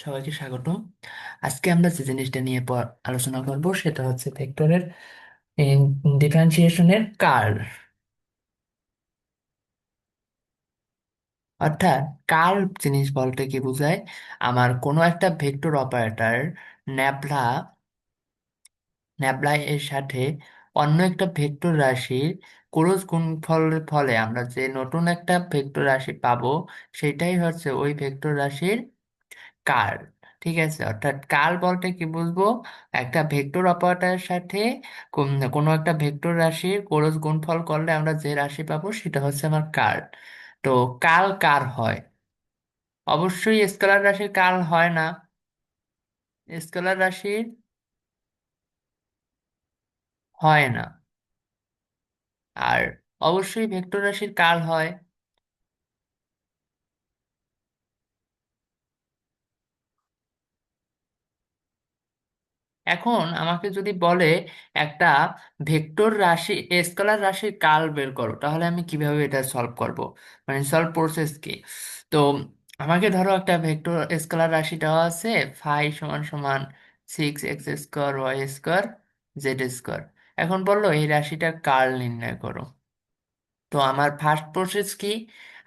সবাইকে স্বাগত। আজকে আমরা যে জিনিসটা নিয়ে আলোচনা করব সেটা হচ্ছে ভেক্টরের ডিফারেন্সিয়েশনের কার্ল। অর্থাৎ কার্ল জিনিস বলতে কি বোঝায়? আমার কোনো একটা ভেক্টর অপারেটর ন্যাবলা ন্যাবলা এর সাথে অন্য একটা ভেক্টর রাশির ক্রস গুণফলের ফলে আমরা যে নতুন একটা ভেক্টর রাশি পাবো, সেটাই হচ্ছে ওই ভেক্টর রাশির কার্ল। ঠিক আছে, অর্থাৎ কার্ল বলতে কি বুঝবো? একটা ভেক্টর অপারেটরের সাথে কোনো একটা ভেক্টর রাশির ক্রস গুণফল করলে আমরা যে রাশি পাবো সেটা হচ্ছে আমার কার্ল। তো কার্ল কার হয়? অবশ্যই স্কেলার রাশির কার্ল হয় না। স্কেলার রাশির হয় না। আর অবশ্যই ভেক্টর রাশির কার্ল হয়। এখন আমাকে যদি বলে একটা ভেক্টর রাশি স্কেলার রাশির কার্ল বের করো, তাহলে আমি কিভাবে এটা সলভ করব? মানে সলভ প্রসেস কি? তো আমাকে ধরো একটা ভেক্টর স্কেলার রাশি দেওয়া আছে, ফাই সমান সমান 6x² y² z²। এখন বললো এই রাশিটার কার্ল নির্ণয় করো। তো আমার ফার্স্ট প্রসেস কি?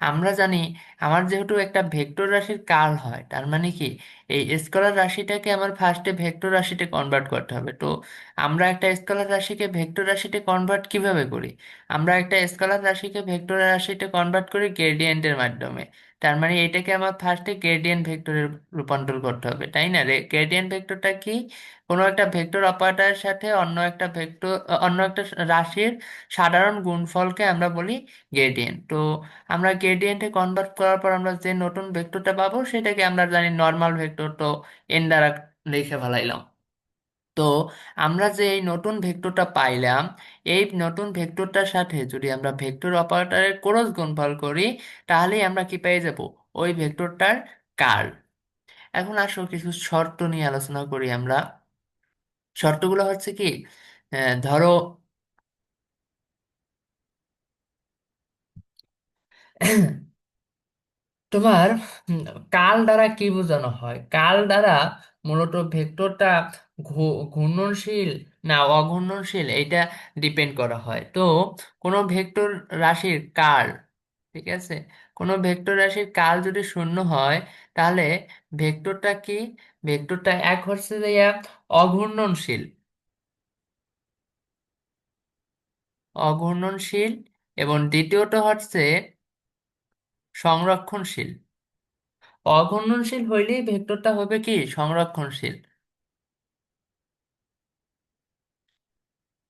আমরা জানি আমার যেহেতু একটা ভেক্টর রাশির কার্ল হয়, তার মানে কি এই স্কেলার রাশিটাকে আমার ফার্স্টে ভেক্টর রাশিতে কনভার্ট করতে হবে। তো আমরা একটা স্কেলার রাশিকে ভেক্টর রাশিতে কনভার্ট কিভাবে করি? আমরা একটা স্কেলার রাশিকে ভেক্টর রাশিতে কনভার্ট করি গ্রেডিয়েন্টের মাধ্যমে। তার মানে এটাকে আমার ফার্স্টে গ্রেডিয়েন্ট ভেক্টরে রূপান্তর করতে হবে, তাই না রে? গ্রেডিয়েন্ট ভেক্টরটা কি? কোনো একটা ভেক্টর অপারেটরের সাথে অন্য একটা রাশির সাধারণ গুণফলকে আমরা বলি গ্রেডিয়েন্ট। তো আমরা গ্রেডিয়েন্টে কনভার্ট করার পর আমরা যে নতুন ভেক্টরটা পাবো সেটাকে আমরা জানি নর্মাল ভেক্টর। তো এন দ্বারা লিখে ফেলাইলাম। তো আমরা যে এই নতুন ভেক্টরটা পাইলাম, এই নতুন ভেক্টরটার সাথে যদি আমরা ভেক্টর অপারেটরের ক্রস গুণফল করি, তাহলেই আমরা কি পেয়ে যাব? ওই ভেক্টরটার কার্ল। এখন আসো কিছু শর্ত নিয়ে আলোচনা করি আমরা। শর্তগুলো হচ্ছে কি? ধরো তোমার উম, কাল দ্বারা কি বোঝানো হয়? কাল দ্বারা মূলত ভেক্টরটা ঘূর্ণনশীল না অঘূর্ণনশীল এটা ডিপেন্ড করা হয়। তো কোনো ভেক্টর রাশির কাল, ঠিক আছে, কোনো ভেক্টর রাশির কাল যদি শূন্য হয়, তাহলে ভেক্টরটা কি? ভেক্টরটা এক হচ্ছে যে অঘূর্ণনশীল, অঘূর্ণনশীল, এবং দ্বিতীয়ত হচ্ছে সংরক্ষণশীল। অঘূর্ণনশীল হইলেই ভেক্টরটা হবে কি সংরক্ষণশীল।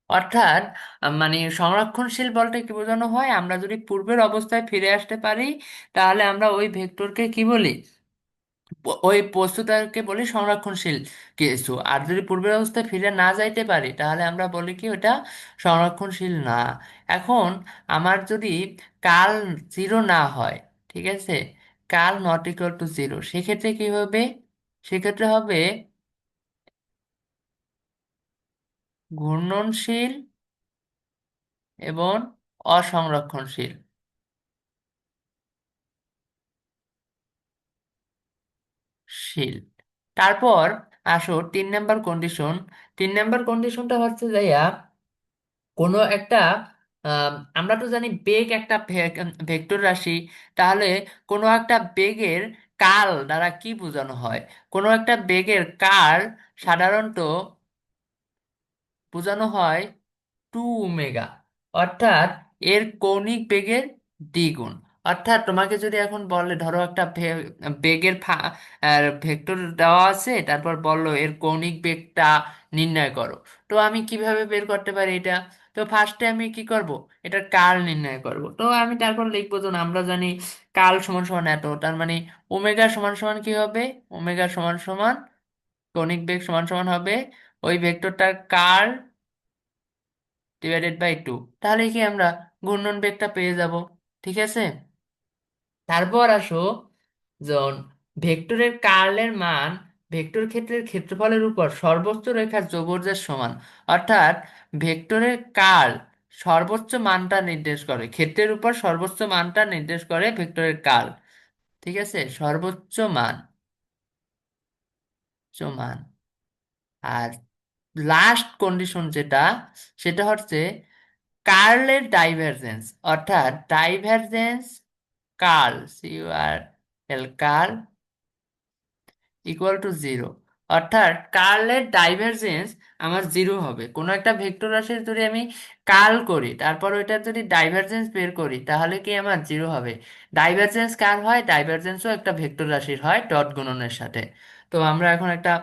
অর্থাৎ মানে সংরক্ষণশীল বলতে কি বোঝানো হয়? আমরা যদি পূর্বের অবস্থায় ফিরে আসতে পারি, তাহলে আমরা ওই ভেক্টরকে কি বলি? ওই বস্তুটাকে বলি সংরক্ষণশীল কিছু। আর যদি পূর্বের অবস্থায় ফিরে না যাইতে পারি, তাহলে আমরা বলি কি ওটা সংরক্ষণশীল না। এখন আমার যদি কাল জিরো না হয়, ঠিক আছে, কাল নট ইকুয়াল টু জিরো, সেক্ষেত্রে কি হবে? সেক্ষেত্রে হবে ঘূর্ণনশীল এবং অসংরক্ষণশীল শীল। তারপর আসো 3 নাম্বার কন্ডিশন। 3 নাম্বার কন্ডিশনটা হচ্ছে যাইয়া কোনো একটা আমরা তো জানি বেগ একটা ভেক্টর রাশি। তাহলে কোনো একটা বেগের কাল দ্বারা কি বোঝানো হয়? কোনো একটা বেগের কাল সাধারণত বোঝানো হয় 2 ওমেগা, অর্থাৎ এর কৌণিক বেগের দ্বিগুণ। অর্থাৎ তোমাকে যদি এখন বলে ধরো একটা বেগের ভেক্টর দেওয়া আছে, তারপর বললো এর কৌণিক বেগটা নির্ণয় করো। তো আমি কিভাবে বের করতে পারি এটা? তো ফার্স্টে আমি কি করব? এটার কার্ল নির্ণয় করব। তো আমি তারপর লিখবো, তো আমরা জানি কার্ল সমান সমান এত, তার মানে ওমেগা সমান সমান কি হবে? ওমেগা সমান সমান কৌণিক বেগ সমান সমান হবে ওই ভেক্টরটার কার্ল ডিভাইডেড বাই 2। তাহলে কি আমরা ঘূর্ণন বেগটা পেয়ে যাব। ঠিক আছে। তারপর আসো, যখন ভেক্টরের কার্লের মান ভেক্টর ক্ষেত্রের ক্ষেত্রফলের উপর সর্বোচ্চ রেখার যোগফলের সমান। অর্থাৎ ভেক্টরের কার্ল সর্বোচ্চ মানটা নির্দেশ করে, ক্ষেত্রের উপর সর্বোচ্চ মানটা নির্দেশ করে ভেক্টরের কার্ল। ঠিক আছে, সর্বোচ্চ মান। সমান, আর লাস্ট কন্ডিশন যেটা, সেটা হচ্ছে কার্লের ডাইভারজেন্স, অর্থাৎ divergence curl, CURL curl equal to zero, অর্থাৎ কার্লের ডাইভারজেন্স আমার জিরো হবে। কোনো একটা ভেক্টর রাশির যদি আমি কার্ল করি, তারপর ওইটার যদি ডাইভারজেন্স বের করি, তাহলে কি আমার জিরো হবে? ডাইভারজেন্স কার হয়? ডাইভারজেন্সও একটা ভেক্টর রাশির হয় ডট গুণনের সাথে। তো আমরা এখন একটা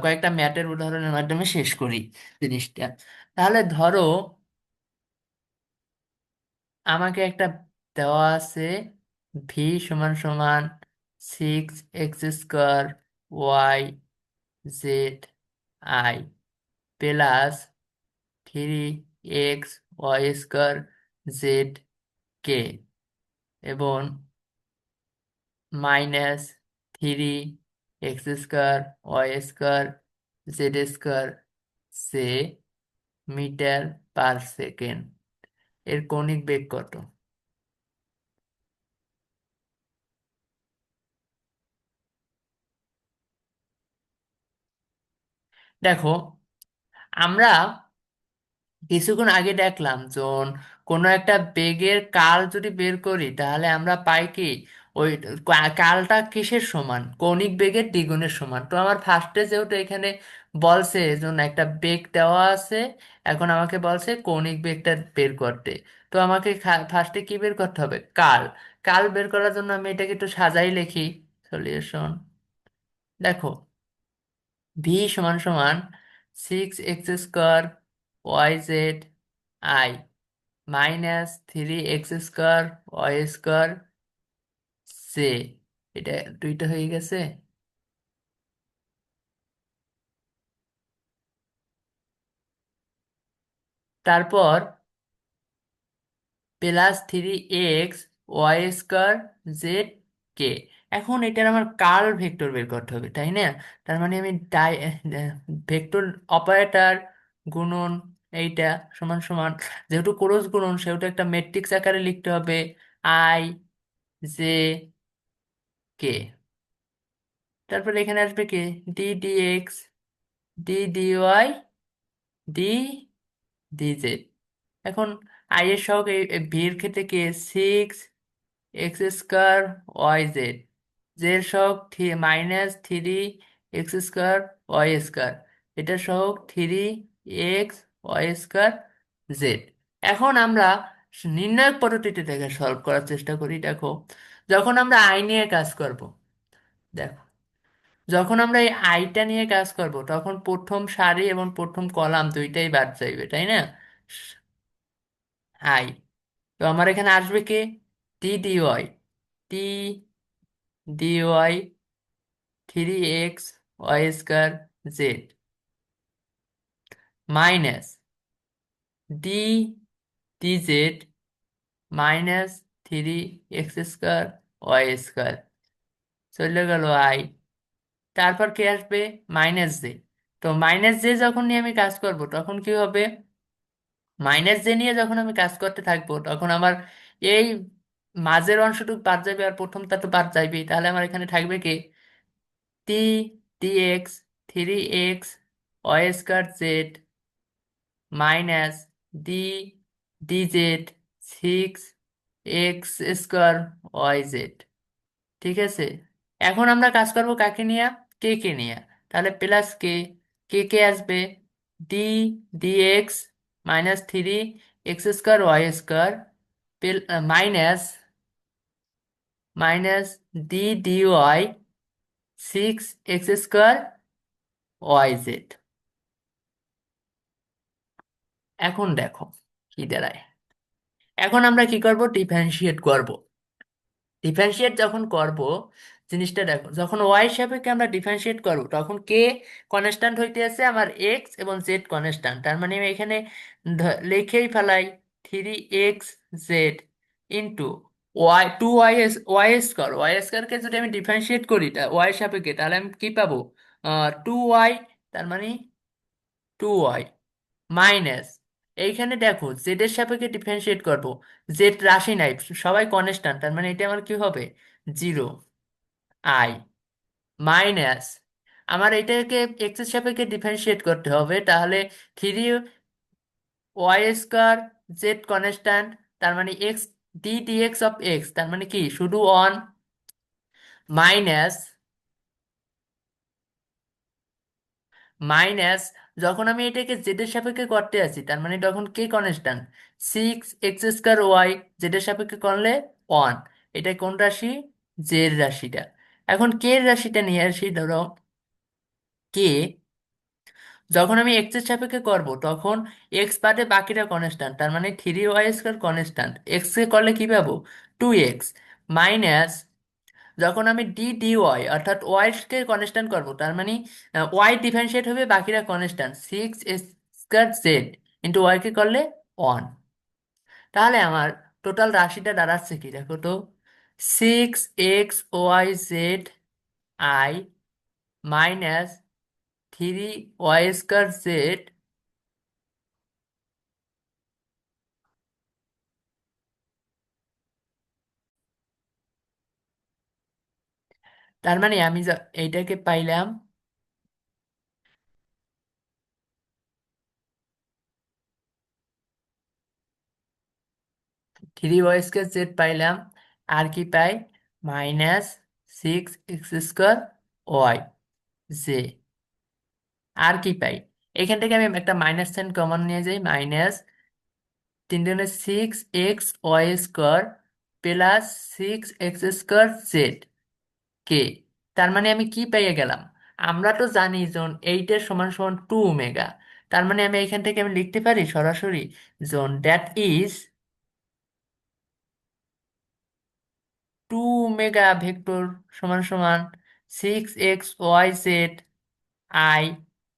কয়েকটা ম্যাথের উদাহরণের মাধ্যমে শেষ করি জিনিসটা। তাহলে ধরো আমাকে একটা দেওয়া আছে, ভি সমান সমান 6x² YZ I plus 3x y² Z K এবং minus 3x² y² Z metre per second, এর কৌণিক বেগ কত? দেখো, আমরা কিছুক্ষণ আগে দেখলাম কোনো একটা বেগের কাল যদি বের করি, তাহলে আমরা পাই কি ওই কালটা কিসের সমান? কৌণিক বেগের দ্বিগুণের সমান। তো আমার ফার্স্টে যেহেতু এখানে বলছে যেন একটা বেগ দেওয়া আছে, এখন আমাকে বলছে কৌণিক বেগটা বের করতে। তো আমাকে ফার্স্টে কি বের করতে হবে? কাল। কাল বের করার জন্য আমি এটাকে একটু সাজাই লিখি। সলিউশন, দেখো, ভি সমান সমান 6x² YZ I minus 3x² Y² এটা দুইটা হয়ে গেছে। তারপর plus 3x y² Z K। এখন এটার আমার কার্ল ভেক্টর বের করতে হবে, তাই না? তার মানে আমি ভেক্টর অপারেটর গুণন এইটা সমান সমান, যেহেতু ক্রস গুণন সেহেতু একটা ম্যাট্রিক্স আকারে লিখতে হবে, I J K। তারপর এখানে আসবে কি DDX DDY DDZ। এখন আই এর সহগ ভি এর ক্ষেত্রে কি 6x² YZ, জে এর সহগ -3x² Y², এটার সহগ 3x y²Z। এখন আমরা নির্ণায়ক পদ্ধতিতে থেকে সলভ করার চেষ্টা করি। দেখো, যখন আমরা আই নিয়ে কাজ করব, দেখো, যখন আমরা এই আইটা নিয়ে কাজ করব, তখন প্রথম সারি এবং প্রথম কলাম দুইটাই বাদ যাইবে, তাই না? আই, তো আমার এখানে আসবে কি T DY 3x y² Z minus DDZ -3x² Y², চলে গেল আই। তারপর কি আসবে? -J। তো -J যখন নিয়ে আমি কাজ করব, তখন কি হবে? -J নিয়ে যখন আমি কাজ করতে থাকবো, তখন আমার এই মাঝের অংশটুকু বাদ যাবে আর প্রথমটা তো বাদ যাবেই। তাহলে আমার এখানে থাকবে কি T DX 3x y² Z minus DDZ 6x² YZ। ঠিক আছে, এখন আমরা কাজ করব কাকে নিয়ে? কে কে নিয়ে। তাহলে প্লাস কে আসবে D DX -3x² Y² minus DDY 6x² YZ। এখন দেখো কি দাঁড়ায়। এখন আমরা কি করব? ডিফারেন্সিয়েট করব। ডিফারেন্সিয়েট যখন করব, জিনিসটা দেখো, যখন ওয়াই সাপেক্ষে আমরা ডিফারেন্সিয়েট করব, তখন কে কনস্ট্যান্ট হইতে আছে? আমার এক্স এবং জেড কনস্ট্যান্ট। তার মানে আমি এখানে লিখেই ফেলাই 3x Z into y square কে যদি আমি ডিফারেন্সিয়েট করি ওয়াই সাপেক্ষে, তাহলে আমি কি পাবো? 2y, তার মানে 2y মাইনাস, এইখানে দেখো জেড এর সাপেক্ষে ডিফারেন্সিয়েট করব, জেড রাশি নাই, সবাই কনস্ট্যান্ট, তার মানে এটা আমার কি হবে? 0 আই মাইনাস, আমার এটাকে এক্স এর সাপেক্ষে ডিফারেন্সিয়েট করতে হবে, তাহলে three Y square Z constant, তার মানে X D dx of X, তার মানে কি শুধু অন, মাইনাস, মাইনাস, যখন আমি এটাকে জেড এর সাপেক্ষে করতে আছি তার মানে তখন কে constant, six x square y, z এর সাপেক্ষে করলে ওয়ান, এটা কোন রাশি, জেড রাশিটা। এখন কে এর রাশিটা নিয়ে আসি, ধরো কে, যখন আমি এক্স এর সাপেক্ষে করব তখন এক্স বাদে বাকিটা কনস্ট্যান্ট, তার মানে three Y square constant, x কে করলে কি পাবো, টু এক্স, মাইনাস, যখন আমি ডি ডি ওয়াই অর্থাৎ ওয়াই কে কনস্ট্যান্ট করবো তার মানে ওয়াই ডিফারেন্সিয়েট হবে, বাকিরা constant, six square z into y কে করলে ওয়ান। তাহলে আমার টোটাল রাশিটা দাঁড়াচ্ছে কি দেখো তো, six x Y Z I minus three Y square Z, তার মানে আমি এইটাকে পাইলাম থ্রি ওয়াই স্কোয়ার জেড পাইলাম, আর কি পাই, minus six x square y j, আর কি পাই, এখান থেকে আমি একটা মাইনাস সাইন কমন নিয়ে যাই, মাইনাস তিন দুগুণে six x y square plus six x square z k, তার মানে আমি কি পেয়ে গেলাম, আমরা তো জানি জোন এইটের সমান সমান টু ওমেগা, তার মানে আমি এখান থেকে আমি লিখতে পারি সরাসরি zone that is two omega vector সমান সমান six x Y Z I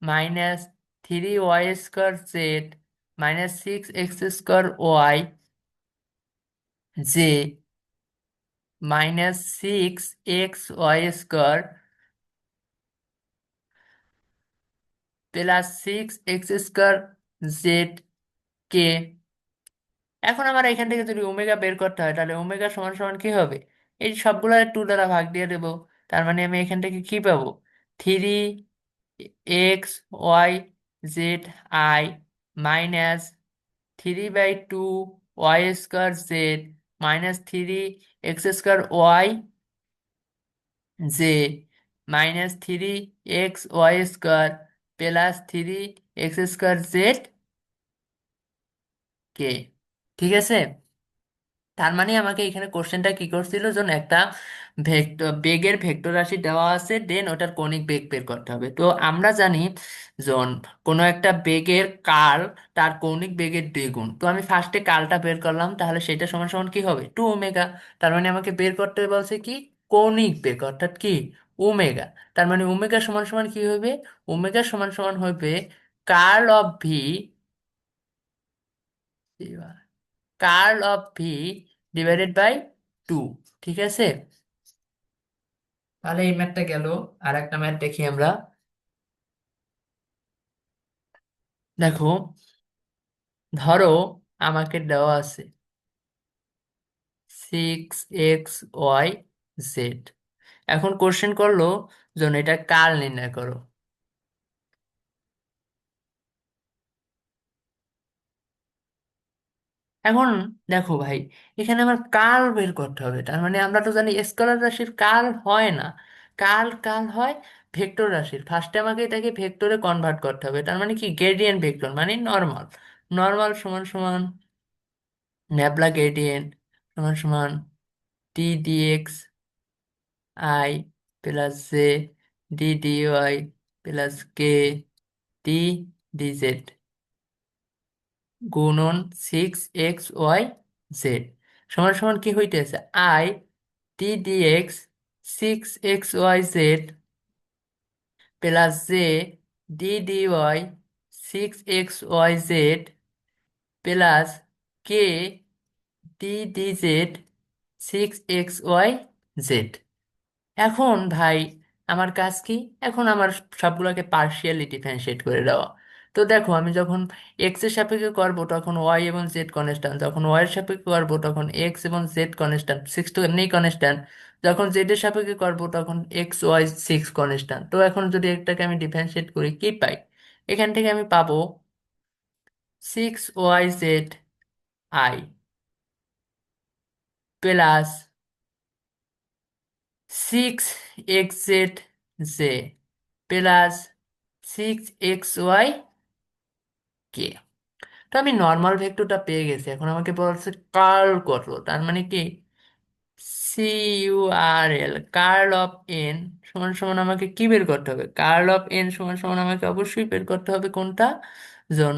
minus three Y square z minus six x square y j minus six x y square plus six x square z k. এখন আমার এখান থেকে যদি omega বের করতে হয় তাহলে ওমেগা সমান সমান কি হবে, এই সবগুলো টু দ্বারা ভাগ দিয়ে দেবো, তার মানে আমি এখান থেকে কি পাবো, three x Y Z I minus three by two y square z minus three x square y j minus three x y square plus three x square z k. ঠিক আছে, তার মানে আমাকে এখানে কোশ্চেনটা কি করছিল, যেন একটা ভেক্টর বেগের ভেক্টর রাশি দেওয়া আছে, দেন ওটার কৌণিক বেগ বের করতে হবে। তো আমরা জানি জন কোনো একটা বেগের কার্ল তার কৌণিক বেগের দ্বিগুণ, তো আমি ফার্স্টে কার্লটা বের করলাম, তাহলে সেটা সমান সমান কি হবে, টু ওমেগা, তার মানে আমাকে বের করতে বলছে কি, কৌণিক বেগ অর্থাৎ কি, ওমেগা, তার মানে ওমেগা সমান সমান কি হবে, ওমেগা সমান সমান হবে curl of V, curl of V divided by two. ঠিক আছে, তাহলে এই ম্যাথটা গেল, আর একটা ম্যাথ দেখি আমরা। দেখো, ধরো আমাকে দেওয়া আছে সিক্স এক্স ওয়াই জেড, এখন কোশ্চেন করলো যেন এটা কার্ল নির্ণয় করো। এখন দেখো ভাই, এখানে আমার কার্ল বের করতে হবে, তার মানে আমরা তো জানি স্কেলার রাশির কার্ল হয় না, কার্ল কার্ল হয় ভেক্টর রাশির, ফার্স্টে আমাকে এটাকে ভেক্টরে কনভার্ট করতে হবে, তার মানে কি গ্রেডিয়েন্ট ভেক্টর মানে নর্মাল, নর্মাল সমান সমান ন্যাবলা গ্রেডিয়েন্ট সমান সমান t d x i plus j d d y plus k t d z গুণন সিক্স এক্স ওয়াই জেড সমান সমান কি হইতেছে, i t d x six x Y z plus j d d y six x Y z plus k t d z six x Y z. এখন ভাই আমার কাজ কি, এখন আমার সবগুলোকে পার্শিয়ালি ডিফারেন্সিয়েট করে দেওয়া, তো দেখো আমি যখন এক্স এর সাপেক্ষে করবো তখন ওয়াই এবং জেড কনস্ট্যান্ট, যখন ওয়াই এর সাপেক্ষে করবো তখন এক্স এবং জেড কনস্ট্যান্ট, সিক্স তো এমনিই কনস্ট্যান্ট, যখন জেড এর সাপেক্ষে করবো তখন এক্স ওয়াই সিক্স কনস্ট্যান্ট। তো এখন যদি এটাকে আমি ডিফারেন্সিয়েট করি কি পাই, এখান থেকে আমি পাবো six Y Z i plus six x z j plus six x y k. তো আমি নর্মাল ভেক্টরটা পেয়ে গেছি, এখন আমাকে বলছে কার্ল কত, তার মানে কি C U R L curl of N সমান সমান আমাকে কি বের করতে হবে, কার্ল অফ এন সমান সমান আমাকে অবশ্যই বের করতে হবে কোনটা, জন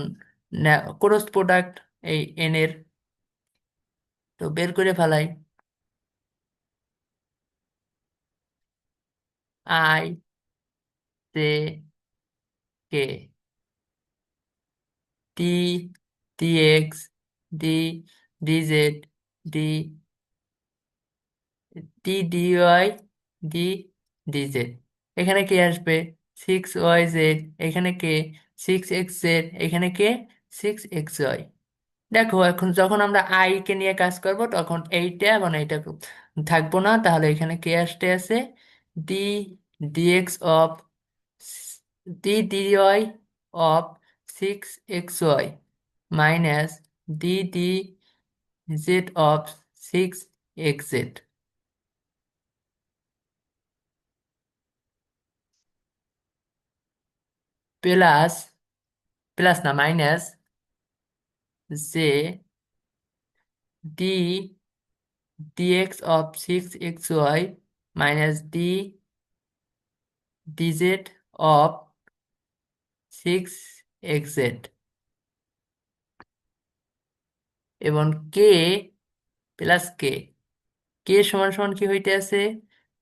ক্রস প্রোডাক্ট এই এন এর। তো বের করে ফেলাই, I J K T D X D D Z D D D Y D D Z. এখানে কে আসবে, সিক্স ওয়াই জেড, এখানে কে সিক্স এক্স জেড, এখানে কে সিক্স এক্স ওয়াই। দেখো এখন যখন আমরা আই কে নিয়ে কাজ করব তখন এইটা এবং এইটা থাকবো না, তাহলে এখানে কে আসতে আছে d dx of d D y of six x y minus d D z of six x z plus, plus না minus j d dx of six x y minus D DZ of six x z এবং k plus কে, k সমান সমান কি হইতে আছে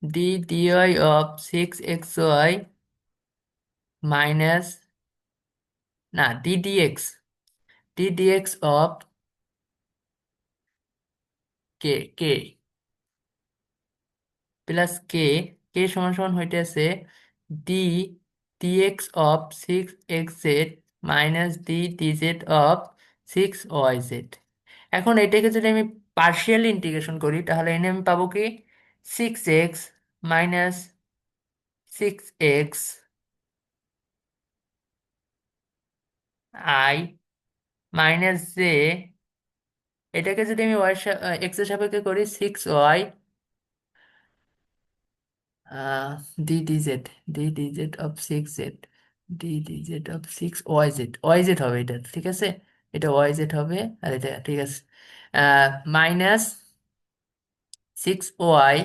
d dy of six x y minus, না d d x, d dx of k k plus K, k সমান সমান হইতে আছে d dx of six x z minus D DZ of six Y z. এখন এটাকে যদি আমি পার্শিয়ালি ইন্টিগ্রেশন করি তাহলে এনে আমি পাবো কি six X minus six X I minus J, এটাকে যদি আমি ওয়াই এক্স এর সাপেক্ষে করি six Y D DZ, D DZ of six Z, D DZ of six Y Z, Y Z হবে এটা, ঠিক আছে, এটা ওয়াই জেড হবে আর এটা ঠিক আছে, মাইনাস সিক্স ওয়াই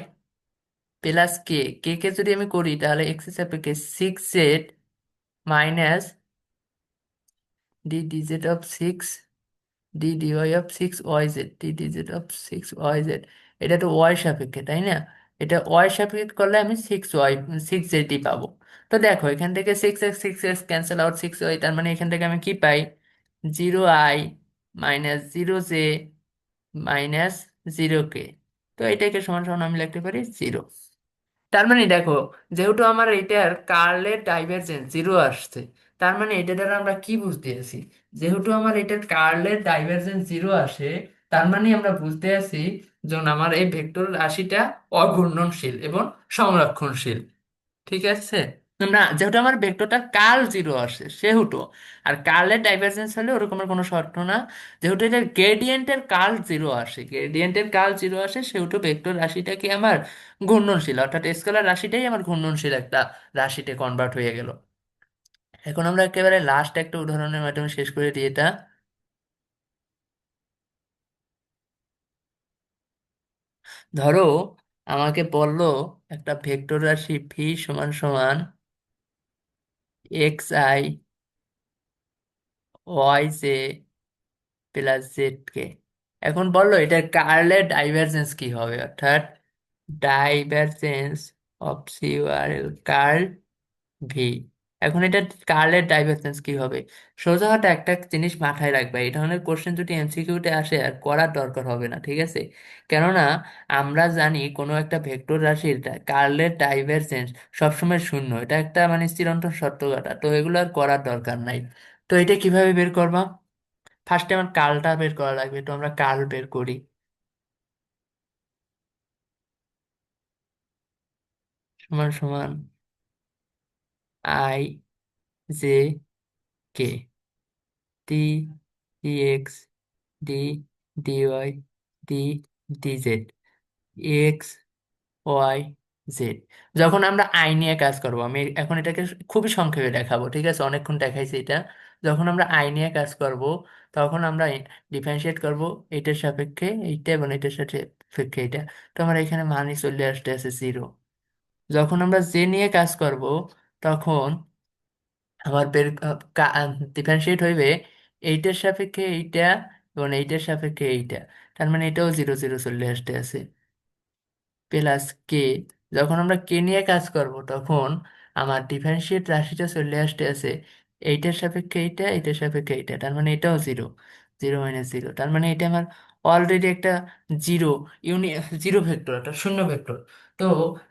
প্লাস কে, কে কে যদি আমি করি তাহলে এক্স এর সাপেক্ষে six Z minus D DZ of six D dy of six Y Z, D DZ of six Y Z. এটা তো ওয়াই সাপেক্ষে তাই না, এটা ওয়াই সাপেক্ষে করলে আমি সিক্স ওয়াই সিক্স জেডই পাবো। তো দেখো এখান থেকে six x cancel out six y, তার মানে এখান থেকে আমি কি পাই zero i minus zero j minus zero k. তো এটাকে সমান সমান আমি লিখতে পারি জিরো। তার মানে দেখো যেহেতু আমার এটার কার্লের ডাইভারজেন্স জিরো আসছে, তার মানে এটা দ্বারা আমরা কি বুঝতে আছি, যেহেতু আমার এটার কার্লের ডাইভারজেন্স জিরো আসে, তার মানে আমরা বুঝতে আছি যখন আমার এই ভেক্টর রাশিটা অঘূর্ণনশীল এবং সংরক্ষণশীল, ঠিক আছে। না যেহেতু আমার ভেক্টরটার কার্ল জিরো আসে সেহেতু, আর কার্লের ডাইভারজেন্স হলে ওরকমের কোনো শর্ত না, যেহেতু এটার গ্রেডিয়েন্টের কার্ল জিরো আসে, গ্রেডিয়েন্টের কার্ল জিরো আসে সেহেতু ভেক্টর রাশিটা কি আমার ঘূর্ণনশীল, অর্থাৎ স্কেলার রাশিটাই আমার ঘূর্ণনশীল একটা রাশিতে কনভার্ট হয়ে গেল। এখন আমরা একেবারে লাস্ট একটা উদাহরণের মাধ্যমে শেষ করে দিই এটা। ধরো আমাকে বললো একটা ভেক্টর রাশি ভি সমান সমান x i y j plus z k. এখন বললো এটার কার্লের ডাইভারজেন্স কি হবে, অর্থাৎ divergence of CURL curl v. এখন এটা কার্লের ডাইভারজেন্স কি হবে, সোজা হতে একটা জিনিস মাথায় রাখবে, এই ধরনের কোশ্চেন যদি এমসিকিউতে আসে আর করার দরকার হবে না, ঠিক আছে। কেননা আমরা জানি কোনো একটা ভেক্টর রাশির কার্লের ডাইভারজেন্স সবসময় শূন্য, এটা একটা মানে চিরন্তন সত্য কথা, তো এগুলো আর করার দরকার নাই। তো এটা কিভাবে বের করবা? ফার্স্টে আমার কার্লটা বের করা লাগবে, তো আমরা কার্ল বের করি। সমান সমান I J K T D X D DY D DZ X Y Z. যখন আমরা আই নিয়ে কাজ করব, আমি এখন এটাকে খুবই সংক্ষেপে দেখাবো, ঠিক আছে, অনেকক্ষণ দেখাইছি এটা। যখন আমরা আই নিয়ে কাজ করব, তখন আমরা ডিফারেন্সিয়েট করব এইটার সাপেক্ষে এইটা এবং এটার সাপেক্ষে এটা। তো আমার এখানে মানই চলে আসতে আছে জিরো। যখন আমরা জে নিয়ে কাজ করব, তখন আমার ডিফারেন্সিয়েট হইবে এইটার সাপেক্ষে এইটা এবং এইটার সাপেক্ষে এইটা। তার মানে এটাও জিরো জিরো চলে আসতে আছে। প্লাস কে, যখন আমরা কে নিয়ে কাজ করব, তখন আমার ডিফারেন্সিয়েট রাশিটা চলে আসতে আছে এইটার সাপেক্ষে এইটা, এইটার সাপেক্ষে এইটা। তার মানে এটাও জিরো, জিরো মাইনাস জিরো। তার মানে এটা আমার অলরেডি একটা জিরো ইউনি জিরো ভেক্টর, একটা শূন্য ভেক্টর। তো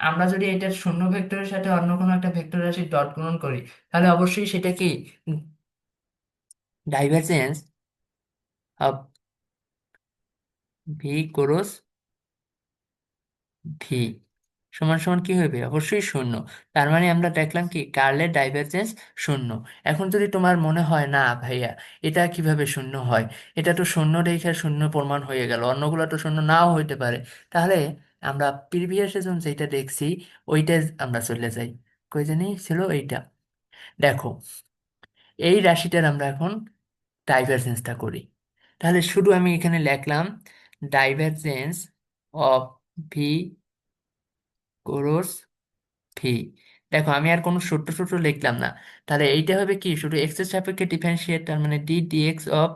আমরা যদি এটার শূন্য ভেক্টরের সাথে অন্য কোনো একটা ভেক্টর রাশি ডট গুণন করি, তাহলে অবশ্যই সেটা কি divergence of V cross V সমান সমান কি হবে? অবশ্যই শূন্য। তার মানে আমরা দেখলাম কি কার্লের ডাইভারজেন্স শূন্য। এখন যদি তোমার মনে হয় না ভাইয়া এটা কিভাবে শূন্য হয়, এটা তো শূন্য রেখা শূন্য প্রমাণ হয়ে গেল, অন্যগুলো তো শূন্য নাও হইতে পারে, তাহলে আমরা প্রিভিয়াস সেশন যেটা দেখছি ওইটা আমরা চলে যাই। কই জানি ছিল এইটা। দেখো, এই রাশিটার আমরা এখন ডাইভারজেন্সটা করি। তাহলে শুধু আমি এখানে লিখলাম divergence of V cross V. দেখো আমি আর কোনো সূত্র সূত্র লিখলাম না। তাহলে এইটা হবে কি, শুধু এক্স এর সাপেক্ষে ডিফারেন্সিয়েট, তার মানে d dx of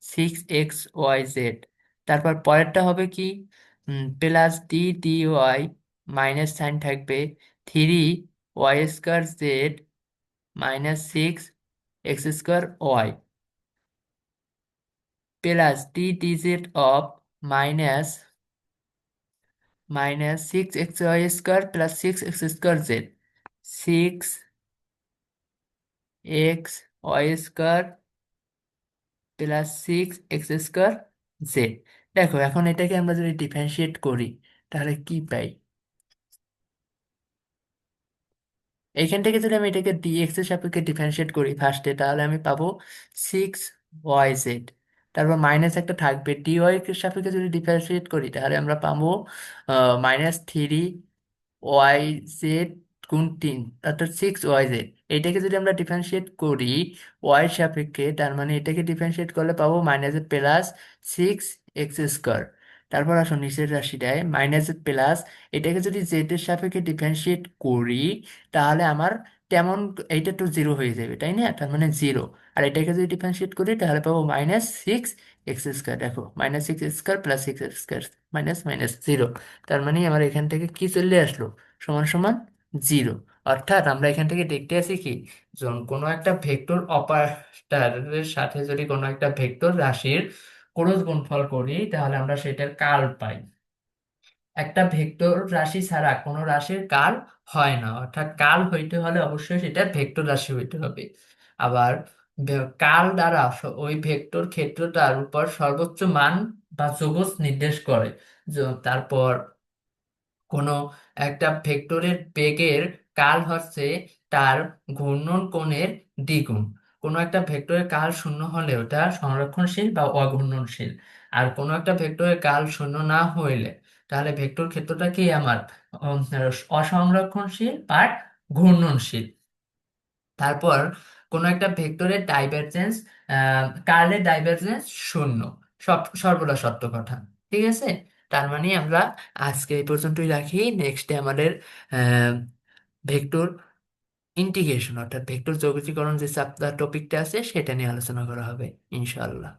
six x Y z. তারপর পরেরটা হবে কি, plus d D y, minus sign থাকবে three Y square z minus six x square y, plus d D z of minus minus six x y square plus six x square z, six x y square plus six x square z. দেখো এখন এটাকে আমরা যদি differentiate করি, তাহলে কি পাই? এইখান থেকে যদি আমি এটাকে ডিএক্স এর সাপেক্ষে ডিফারেন্সিয়েট করি ফার্স্টে, তাহলে আমি পাবো সিক্স ওয়াই জেড। তারপর মাইনাস একটা থাকবে, ডি ওয়াই এর সাপেক্ষে যদি ডিফারেন্সিয়েট করি, তাহলে আমরা পাবো মাইনাস থ্রি ওয়াই জেড গুণ তিন, অর্থাৎ সিক্স ওয়াই জেড। এটাকে যদি আমরা ডিফারেন্সিয়েট করি ওয়াই সাপেক্ষে, তার মানে এটাকে ডিফারেন্সিয়েট করলে পাবো minus plus six x square. তারপর আসুন নিচের রাশিটায় মাইনাস প্লাস, এটাকে যদি জেড এর সাপেক্ষে ডিফারেন্সিয়েট করি, তাহলে আমার তেমন এইটা তো জিরো হয়ে যাবে, তাই না? তার মানে জিরো। আর এটাকে যদি ডিফারেন্সিয়েট করি, তাহলে পাবো মাইনাস সিক্স এক্স স্কোয়ার। দেখো minus six square plus six x square minus minus zero. তার মানে আমার এখান থেকে কি চলে আসলো? সমান সমান জিরো। অর্থাৎ আমরা এখান থেকে দেখতে আছি কি, যখন কোনো একটা ভেক্টর অপারেটরের সাথে যদি কোনো একটা ভেক্টর রাশির ক্রস গুণফল করি, তাহলে আমরা সেটার কার্ল পাই। একটা ভেক্টর রাশি ছাড়া কোনো রাশির কার্ল হয় না, অর্থাৎ কার্ল হইতে হলে অবশ্যই সেটা ভেক্টর রাশি হইতে হবে। আবার কার্ল দ্বারা ওই ভেক্টর ক্ষেত্রটার উপর সর্বোচ্চ মান বা যোগজ নির্দেশ করে। তারপর কোনো একটা ভেক্টরের বেগের কার্ল হচ্ছে তার ঘূর্ণন কোণের দ্বিগুণ। কোনো একটা ভেক্টরের কার্ল শূন্য হলে ওটা সংরক্ষণশীল বা অঘূর্ণনশীল। আর কোনো একটা ভেক্টরের কার্ল শূন্য না হইলে, তাহলে ভেক্টর ক্ষেত্রটা কি আমার উম, অসংরক্ষণশীল বা ঘূর্ণনশীল। তারপর কোনো একটা ভেক্টরের ডাইভারজেন্স, কার্লের ডাইভারজেন্স শূন্য, সর্বদা সত্য কথা। ঠিক আছে, তার মানে আমরা আজকে এই পর্যন্তই রাখি। নেক্সটে আমাদের ভেক্টর ইন্টিগ্রেশন অর্থাৎ ভেক্টর যৌগীকরণ যে টপিকটা আছে সেটা নিয়ে আলোচনা করা হবে ইনশাআল্লাহ।